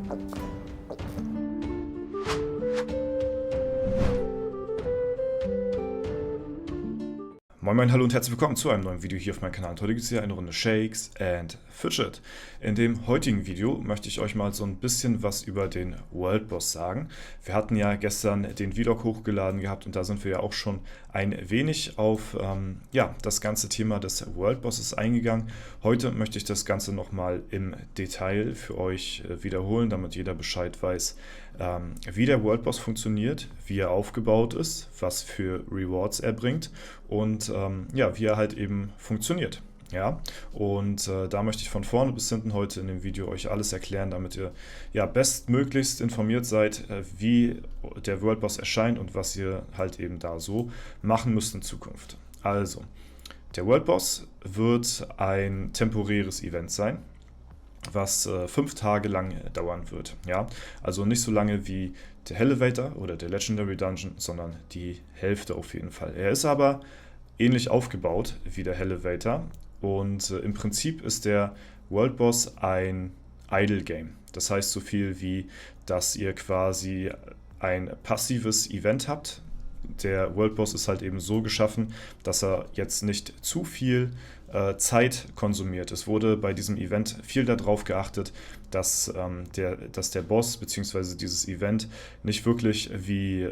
Moin Moin, hallo und herzlich willkommen zu einem neuen Video hier auf meinem Kanal. Und heute gibt es hier eine Runde Shakes and Fidget. In dem heutigen Video möchte ich euch mal so ein bisschen was über den World Boss sagen. Wir hatten ja gestern den Vlog hochgeladen gehabt und da sind wir ja auch schon ein wenig auf das ganze Thema des World Bosses eingegangen. Heute möchte ich das Ganze nochmal im Detail für euch wiederholen, damit jeder Bescheid weiß, wie der World Boss funktioniert, wie er aufgebaut ist, was für Rewards er bringt und wie er halt eben funktioniert. Ja, und da möchte ich von vorne bis hinten heute in dem Video euch alles erklären, damit ihr bestmöglichst informiert seid, wie der World Boss erscheint und was ihr halt eben da so machen müsst in Zukunft. Also, der World Boss wird ein temporäres Event sein, was 5 Tage lang dauern wird. Ja? Also nicht so lange wie der Elevator oder der Legendary Dungeon, sondern die Hälfte auf jeden Fall. Er ist aber ähnlich aufgebaut wie der Elevator und im Prinzip ist der World Boss ein Idle Game. Das heißt so viel wie, dass ihr quasi ein passives Event habt. Der World Boss ist halt eben so geschaffen, dass er jetzt nicht zu viel Zeit konsumiert. Es wurde bei diesem Event viel darauf geachtet, dass der Boss bzw. dieses Event nicht wirklich wie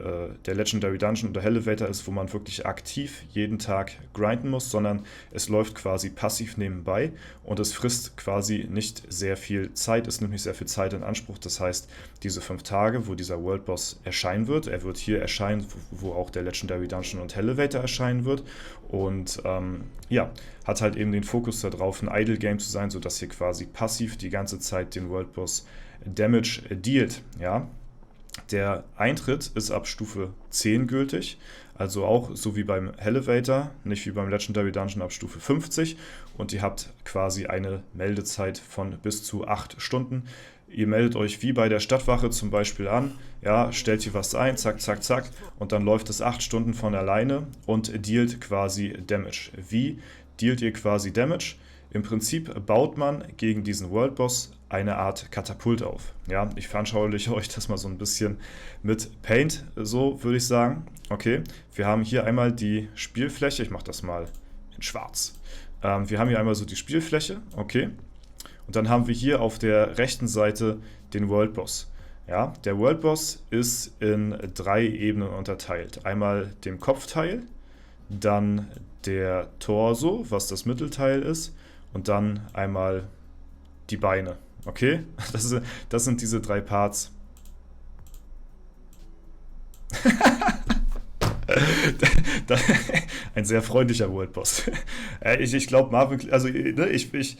der Legendary Dungeon oder Elevator ist, wo man wirklich aktiv jeden Tag grinden muss, sondern es läuft quasi passiv nebenbei und es frisst quasi nicht sehr viel Zeit, es nimmt nicht sehr viel Zeit in Anspruch. Das heißt, diese 5 Tage, wo dieser World Boss erscheinen wird, er wird hier erscheinen, wo auch der Legendary Dungeon und Elevator erscheinen wird und hat halt eben den Fokus darauf, ein Idle Game zu sein, sodass ihr quasi passiv die ganze Zeit den World Boss Damage dealt. Ja? Der Eintritt ist ab Stufe 10 gültig, also auch so wie beim Elevator, nicht wie beim Legendary Dungeon ab Stufe 50 und ihr habt quasi eine Meldezeit von bis zu 8 Stunden. Ihr meldet euch wie bei der Stadtwache zum Beispiel an, ja, stellt hier was ein, zack, zack, zack und dann läuft es 8 Stunden von alleine und dealt quasi Damage. Wie dealt ihr quasi Damage? Im Prinzip baut man gegen diesen World Boss eine Art Katapult auf. Ja, ich veranschauliche euch das mal so ein bisschen mit Paint, so würde ich sagen. Okay, wir haben hier einmal die Spielfläche, ich mache das mal in schwarz. Wir haben hier einmal so die Spielfläche, okay. Und dann haben wir hier auf der rechten Seite den World Boss. Ja, der World Boss ist in 3 Ebenen unterteilt. Einmal dem Kopfteil, dann der Torso, was das Mittelteil ist, und dann einmal die Beine. Okay, das sind diese 3 Parts. Ein sehr freundlicher World Boss. Ich glaube, Marvin, also ich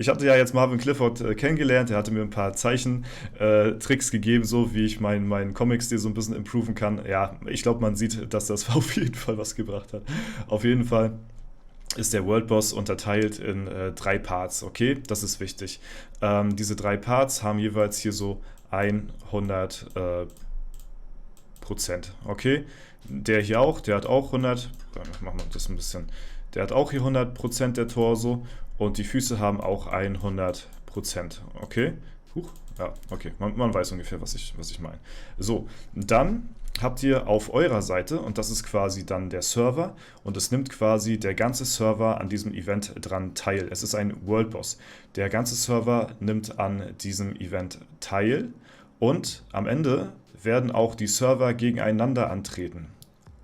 hatte ja jetzt Marvin Clifford kennengelernt, er hatte mir ein paar Zeichentricks gegeben, so wie ich meinen Comic-Stil so ein bisschen improven kann. Ja, ich glaube, man sieht, dass das auf jeden Fall was gebracht hat. Auf jeden Fall ist der World Boss unterteilt in 3 Parts, okay? Das ist wichtig. Diese 3 Parts haben jeweils hier so 100%, okay? Der hier auch, der hat auch 100, machen wir das ein bisschen, der hat auch hier 100% der Torso und die Füße haben auch 100%, okay? Ja, okay, man weiß ungefähr, was ich meine. So, dann habt ihr auf eurer Seite, und das ist quasi dann der Server, und es nimmt quasi der ganze Server an diesem Event dran teil. Es ist ein World Boss. Der ganze Server nimmt an diesem Event teil und am Ende werden auch die Server gegeneinander antreten.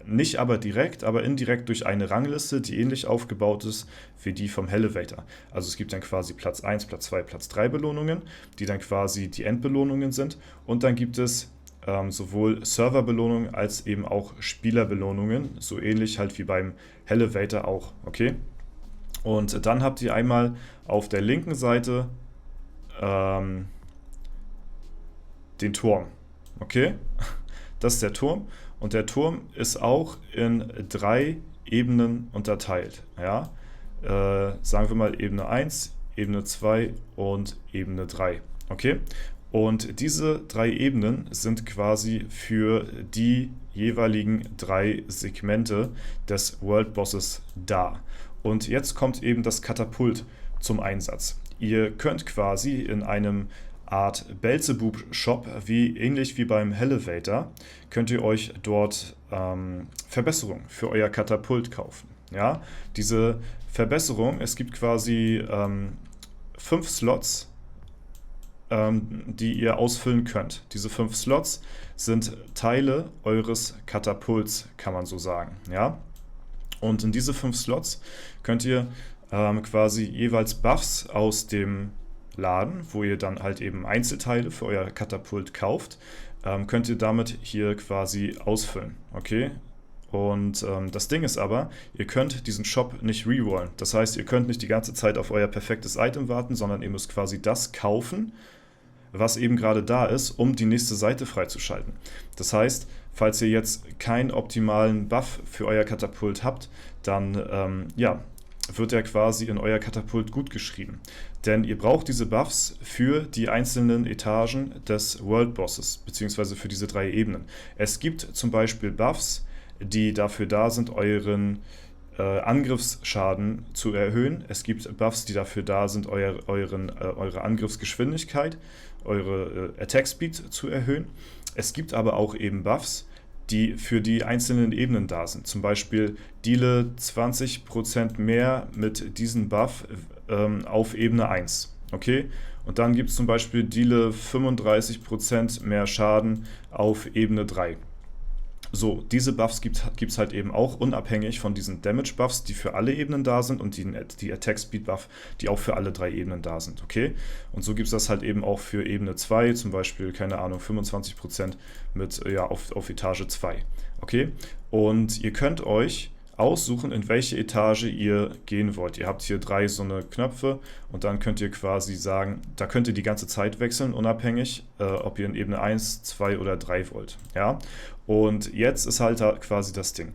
Nicht aber direkt, aber indirekt durch eine Rangliste, die ähnlich aufgebaut ist wie die vom Elevator. Also es gibt dann quasi Platz 1, Platz 2, Platz 3 Belohnungen, die dann quasi die Endbelohnungen sind. Und dann gibt es sowohl Serverbelohnungen als eben auch Spielerbelohnungen, so ähnlich halt wie beim Elevator auch, okay? Und dann habt ihr einmal auf der linken Seite den Turm, okay? Das ist der Turm und der Turm ist auch in 3 Ebenen unterteilt, ja? Sagen wir mal Ebene 1, Ebene 2 und Ebene 3, okay? Und diese 3 Ebenen sind quasi für die jeweiligen 3 Segmente des World Bosses da. Und jetzt kommt eben das Katapult zum Einsatz. Ihr könnt quasi in einem Art Belzebub-Shop, ähnlich wie beim Elevator, könnt ihr euch dort Verbesserungen für euer Katapult kaufen. Ja? Diese Verbesserung, es gibt quasi 5 Slots, die ihr ausfüllen könnt. Diese 5 Slots sind Teile eures Katapults, kann man so sagen. Ja? Und in diese 5 Slots könnt ihr quasi jeweils Buffs aus dem Laden, wo ihr dann halt eben Einzelteile für euer Katapult kauft, könnt ihr damit hier quasi ausfüllen. Okay? Und das Ding ist aber, ihr könnt diesen Shop nicht rerollen. Das heißt, ihr könnt nicht die ganze Zeit auf euer perfektes Item warten, sondern ihr müsst quasi das kaufen, was eben gerade da ist, um die nächste Seite freizuschalten. Das heißt, falls ihr jetzt keinen optimalen Buff für euer Katapult habt, dann wird er quasi in euer Katapult gut geschrieben. Denn ihr braucht diese Buffs für die einzelnen Etagen des World Bosses, beziehungsweise für diese 3 Ebenen. Es gibt zum Beispiel Buffs, die dafür da sind, euren Angriffsschaden zu erhöhen. Es gibt Buffs, die dafür da sind, eure Angriffsgeschwindigkeit, eure Attack Speed zu erhöhen. Es gibt aber auch eben Buffs, die für die einzelnen Ebenen da sind. Zum Beispiel deale 20% mehr mit diesem Buff auf Ebene 1. Okay? Und dann gibt es zum Beispiel deale 35% mehr Schaden auf Ebene 3. So, diese Buffs gibt es halt eben auch unabhängig von diesen Damage-Buffs, die für alle Ebenen da sind, und die Attack-Speed-Buff, die auch für alle 3 Ebenen da sind, okay? Und so gibt es das halt eben auch für Ebene 2, zum Beispiel, keine Ahnung, 25% auf Etage 2, okay? Und ihr könnt euch aussuchen, in welche Etage ihr gehen wollt. Ihr habt hier 3 so eine Knöpfe und dann könnt ihr quasi sagen, da könnt ihr die ganze Zeit wechseln, unabhängig, ob ihr in Ebene 1, 2 oder 3 wollt. Ja? Und jetzt ist halt quasi das Ding.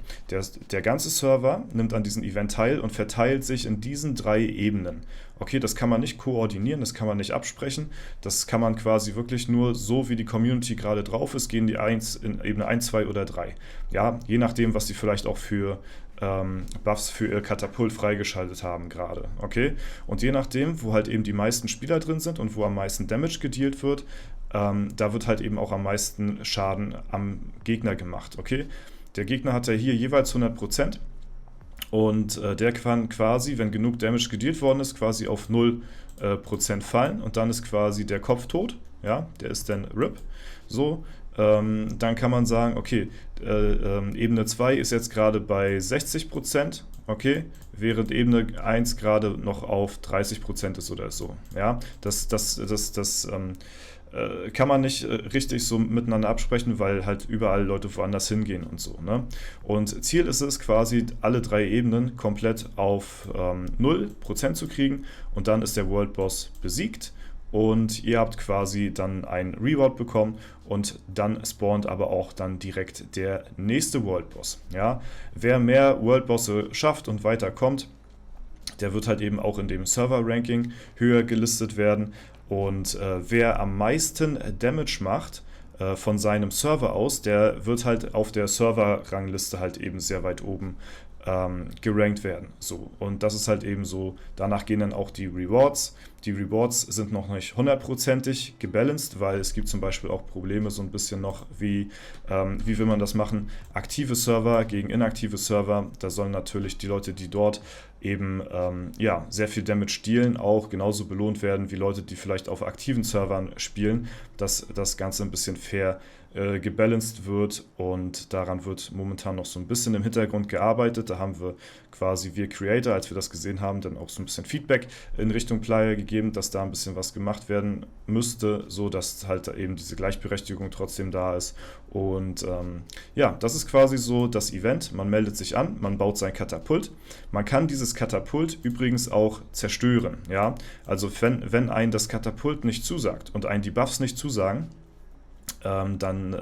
Der ganze Server nimmt an diesem Event teil und verteilt sich in diesen 3 Ebenen. Okay, das kann man nicht koordinieren, das kann man nicht absprechen, das kann man quasi wirklich nur so, wie die Community gerade drauf ist, gehen die in Ebene 1, 2 oder 3. Ja, je nachdem, was die vielleicht auch für Buffs für ihr Katapult freigeschaltet haben gerade, okay? Und je nachdem, wo halt eben die meisten Spieler drin sind und wo am meisten Damage gedealt wird, da wird halt eben auch am meisten Schaden am Gegner gemacht, okay? Der Gegner hat ja hier jeweils 100% und der kann quasi, wenn genug Damage gedealt worden ist, quasi auf 0% fallen und dann ist quasi der Kopf tot, ja? Der ist dann RIP, so. Dann kann man sagen, okay, Ebene 2 ist jetzt gerade bei 60%, okay, während Ebene 1 gerade noch auf 30% ist oder so. Ja, das kann man nicht richtig so miteinander absprechen, weil halt überall Leute woanders hingehen und so. Ne? Und Ziel ist es quasi, alle 3 Ebenen komplett auf 0% zu kriegen und dann ist der World Boss besiegt. Und ihr habt quasi dann ein Reward bekommen und dann spawnt aber auch dann direkt der nächste World Boss. Ja? Wer mehr World Bosse schafft und weiterkommt, der wird halt eben auch in dem Server-Ranking höher gelistet werden. Und wer am meisten Damage macht von seinem Server aus, der wird halt auf der Server-Rangliste halt eben sehr weit oben gerankt werden. So. Und das ist halt eben so, danach gehen dann auch die Rewards. Die Rewards sind noch nicht 100%ig gebalanced, weil es gibt zum Beispiel auch Probleme so ein bisschen noch, wie will man das machen? Aktive Server gegen inaktive Server, da sollen natürlich die Leute, die dort eben sehr viel Damage dealen, auch genauso belohnt werden wie Leute, die vielleicht auf aktiven Servern spielen, dass das Ganze ein bisschen fair gebalanced wird und daran wird momentan noch so ein bisschen im Hintergrund gearbeitet. Da haben wir Creator, als wir das gesehen haben, dann auch so ein bisschen Feedback in Richtung Player gegeben, dass da ein bisschen was gemacht werden müsste, so dass halt eben diese Gleichberechtigung trotzdem da ist. Und das ist quasi so das Event. Man meldet sich an, man baut sein Katapult. Man kann dieses Katapult übrigens auch zerstören. Ja? Also wenn einem das Katapult nicht zusagt und einem die Buffs nicht zusagen, dann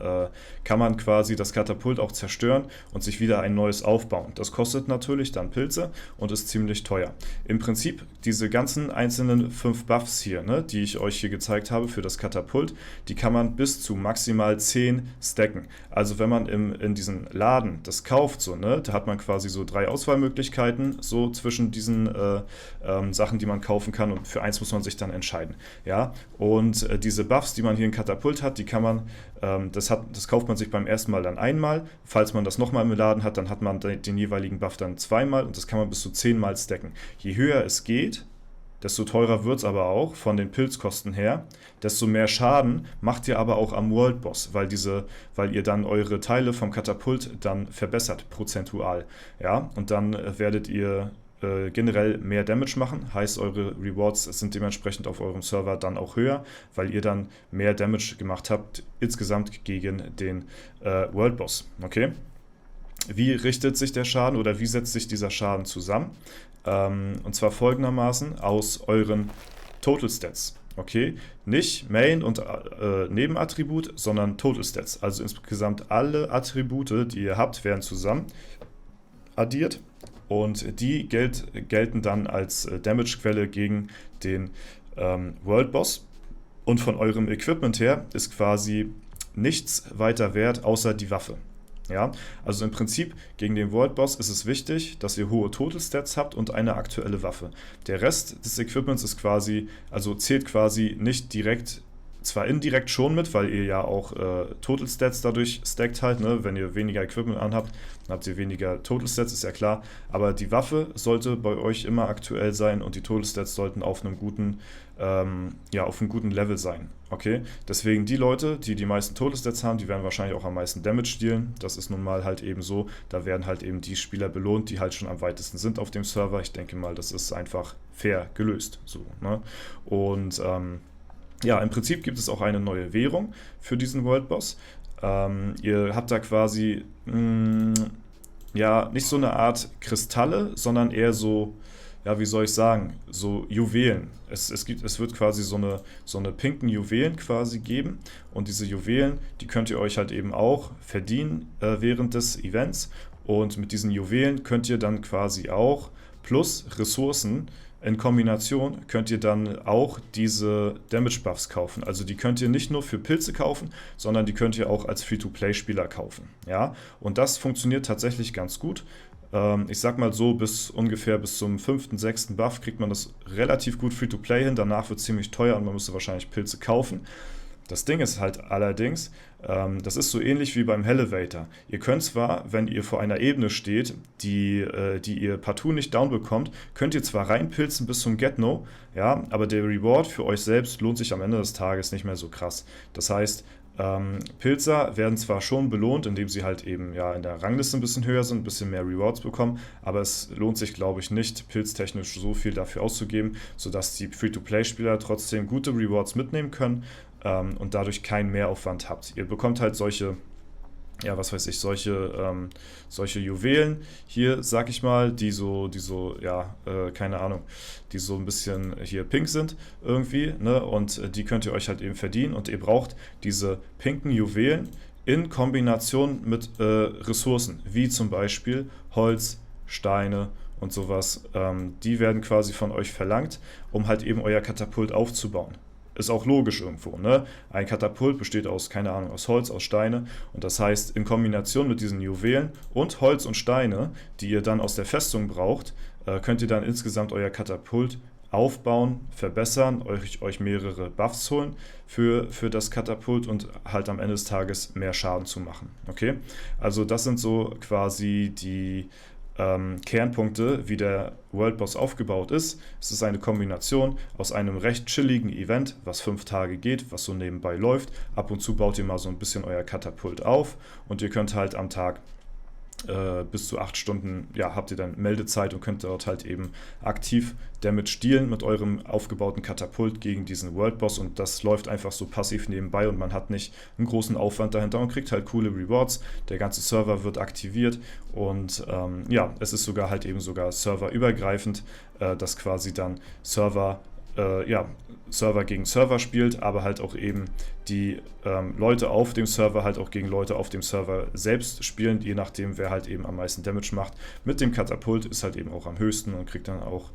kann man quasi das Katapult auch zerstören und sich wieder ein neues aufbauen. Das kostet natürlich dann Pilze und ist ziemlich teuer. Im Prinzip diese ganzen einzelnen 5 Buffs hier, ne, die ich euch hier gezeigt habe für das Katapult, die kann man bis zu maximal 10 stacken. Also wenn man in diesem Laden das kauft, so, ne, da hat man quasi so 3 Auswahlmöglichkeiten so zwischen diesen Sachen, die man kaufen kann, und für eins muss man sich dann entscheiden. Ja? Und diese Buffs, die man hier in Katapult hat, die kann man das kauft man sich beim ersten Mal dann einmal. Falls man das nochmal im Laden hat, dann hat man den jeweiligen Buff dann zweimal und das kann man bis zu 10 Mal stacken. Je höher es geht, desto teurer wird es aber auch von den Pilzkosten her. Desto mehr Schaden macht ihr aber auch am World Boss, weil ihr dann eure Teile vom Katapult dann verbessert, prozentual. Ja? Und dann werdet ihr generell mehr Damage machen, heißt eure Rewards sind dementsprechend auf eurem Server dann auch höher, weil ihr dann mehr Damage gemacht habt insgesamt gegen den World Boss. Okay? Wie richtet sich der Schaden oder wie setzt sich dieser Schaden zusammen? Und zwar folgendermaßen aus euren Total Stats. Okay, nicht Main und Nebenattribut, sondern Total Stats. Also insgesamt alle Attribute, die ihr habt, werden zusammen addiert. Und die gelten dann als Damage-Quelle gegen den World Boss. Und von eurem Equipment her ist quasi nichts weiter wert, außer die Waffe. Ja? Also im Prinzip gegen den World Boss ist es wichtig, dass ihr hohe Total Stats habt und eine aktuelle Waffe. Der Rest des Equipments ist quasi, also zählt quasi nicht direkt, zwar indirekt schon mit, weil ihr ja auch Total Stats dadurch stackt halt, ne? Wenn ihr weniger Equipment anhabt, dann habt ihr weniger Total Stats, ist ja klar, aber die Waffe sollte bei euch immer aktuell sein und die Total Stats sollten auf einem guten Level sein, okay? Deswegen die Leute, die die meisten Total Stats haben, die werden wahrscheinlich auch am meisten Damage dealen, das ist nun mal halt eben so, da werden halt eben die Spieler belohnt, die halt schon am weitesten sind auf dem Server. Ich denke mal, das ist einfach fair gelöst, so, ne? Und ja, im Prinzip gibt es auch eine neue Währung für diesen World Boss. Ihr habt da quasi nicht so eine Art Kristalle, sondern eher so, ja, wie soll ich sagen, so Juwelen. Es wird quasi so eine pinken Juwelen quasi geben und diese Juwelen, die könnt ihr euch halt eben auch verdienen während des Events, und mit diesen Juwelen könnt ihr dann quasi auch plus Ressourcen in Kombination könnt ihr dann auch diese Damage Buffs kaufen. Also die könnt ihr nicht nur für Pilze kaufen, sondern die könnt ihr auch als Free-to-Play-Spieler kaufen. Ja? Und das funktioniert tatsächlich ganz gut. Ich sag mal so, ungefähr bis zum 5., 6. Buff kriegt man das relativ gut Free-to-Play hin. Danach wird es ziemlich teuer und man müsste wahrscheinlich Pilze kaufen. Das Ding ist halt allerdings, das ist so ähnlich wie beim Elevator. Ihr könnt zwar, wenn ihr vor einer Ebene steht, die ihr partout nicht down bekommt, könnt ihr zwar reinpilzen bis zum Get-No, ja, aber der Reward für euch selbst lohnt sich am Ende des Tages nicht mehr so krass. Das heißt, Pilzer werden zwar schon belohnt, indem sie halt eben ja in der Rangliste ein bisschen höher sind, ein bisschen mehr Rewards bekommen, aber es lohnt sich, glaube ich, nicht, pilztechnisch so viel dafür auszugeben, sodass die Free-to-Play-Spieler trotzdem gute Rewards mitnehmen können und dadurch keinen Mehraufwand habt. Ihr bekommt halt solche Juwelen hier, sag ich mal, die so, keine Ahnung, die so ein bisschen hier pink sind irgendwie, ne, und die könnt ihr euch halt eben verdienen und ihr braucht diese pinken Juwelen in Kombination mit Ressourcen, wie zum Beispiel Holz, Steine und sowas, die werden quasi von euch verlangt, um halt eben euer Katapult aufzubauen. Ist auch logisch irgendwo, ne? Ein Katapult besteht aus, keine Ahnung, aus Holz, aus Steine, und das heißt, in Kombination mit diesen Juwelen und Holz und Steine, die ihr dann aus der Festung braucht, könnt ihr dann insgesamt euer Katapult aufbauen, verbessern, euch mehrere Buffs holen für das Katapult und halt am Ende des Tages mehr Schaden zu machen, okay? Also das sind so quasi die Kernpunkte, wie der World Boss aufgebaut ist. Es ist eine Kombination aus einem recht chilligen Event, was 5 Tage geht, was so nebenbei läuft. Ab und zu baut ihr mal so ein bisschen euer Katapult auf und ihr könnt halt am Tag bis zu 8 Stunden, ja, habt ihr dann Meldezeit und könnt dort halt eben aktiv Damage dealen mit eurem aufgebauten Katapult gegen diesen World Boss, und das läuft einfach so passiv nebenbei und man hat nicht einen großen Aufwand dahinter und kriegt halt coole Rewards. Der ganze Server wird aktiviert und es ist sogar serverübergreifend, dass quasi dann Server ja, Server gegen Server spielt, aber halt auch eben die Leute auf dem Server halt auch gegen Leute auf dem Server selbst spielen, je nachdem, wer halt eben am meisten Damage macht. Mit dem Katapult ist halt eben auch am höchsten und kriegt dann auch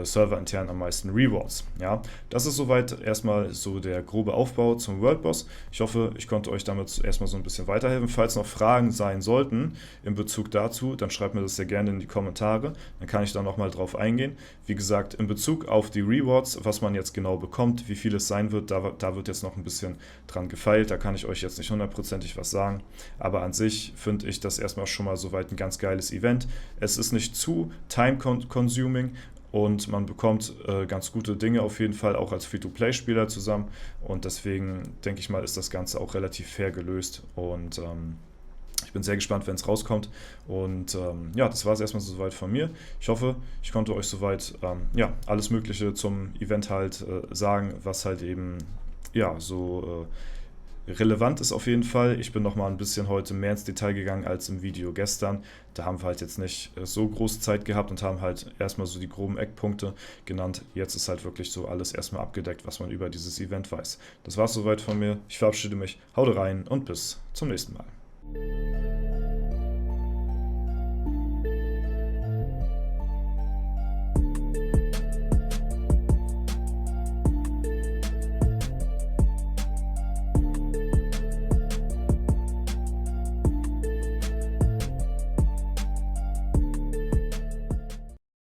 serverintern am meisten Rewards. Ja, das ist soweit erstmal so der grobe Aufbau zum World Boss. Ich hoffe, ich konnte euch damit erstmal so ein bisschen weiterhelfen. Falls noch Fragen sein sollten in Bezug dazu, dann schreibt mir das sehr gerne in die Kommentare. Dann kann ich da nochmal drauf eingehen. Wie gesagt, in Bezug auf die Rewards, was man jetzt genau bekommt, wie viel es sein wird, da wird jetzt noch ein bisschen dran gefeilt. Da kann ich euch jetzt nicht hundertprozentig was sagen. Aber an sich finde ich das erstmal schon mal soweit ein ganz geiles Event. Es ist nicht zu time-consuming und man bekommt ganz gute Dinge auf jeden Fall auch als Free-to-Play-Spieler zusammen. Und deswegen denke ich mal, ist das Ganze auch relativ fair gelöst. Und ich bin sehr gespannt, wenn es rauskommt. Und ja, das war es erstmal soweit von mir. Ich hoffe, ich konnte euch soweit ja, alles Mögliche zum Event halt sagen, was halt eben ja, so relevant ist auf jeden Fall. Ich bin nochmal ein bisschen heute mehr ins Detail gegangen als im Video gestern. Da haben wir halt jetzt nicht so große Zeit gehabt und haben halt erstmal so die groben Eckpunkte genannt. Jetzt ist halt wirklich so alles erstmal abgedeckt, was man über dieses Event weiß. Das war's soweit von mir. Ich verabschiede mich. Haut rein und bis zum nächsten Mal.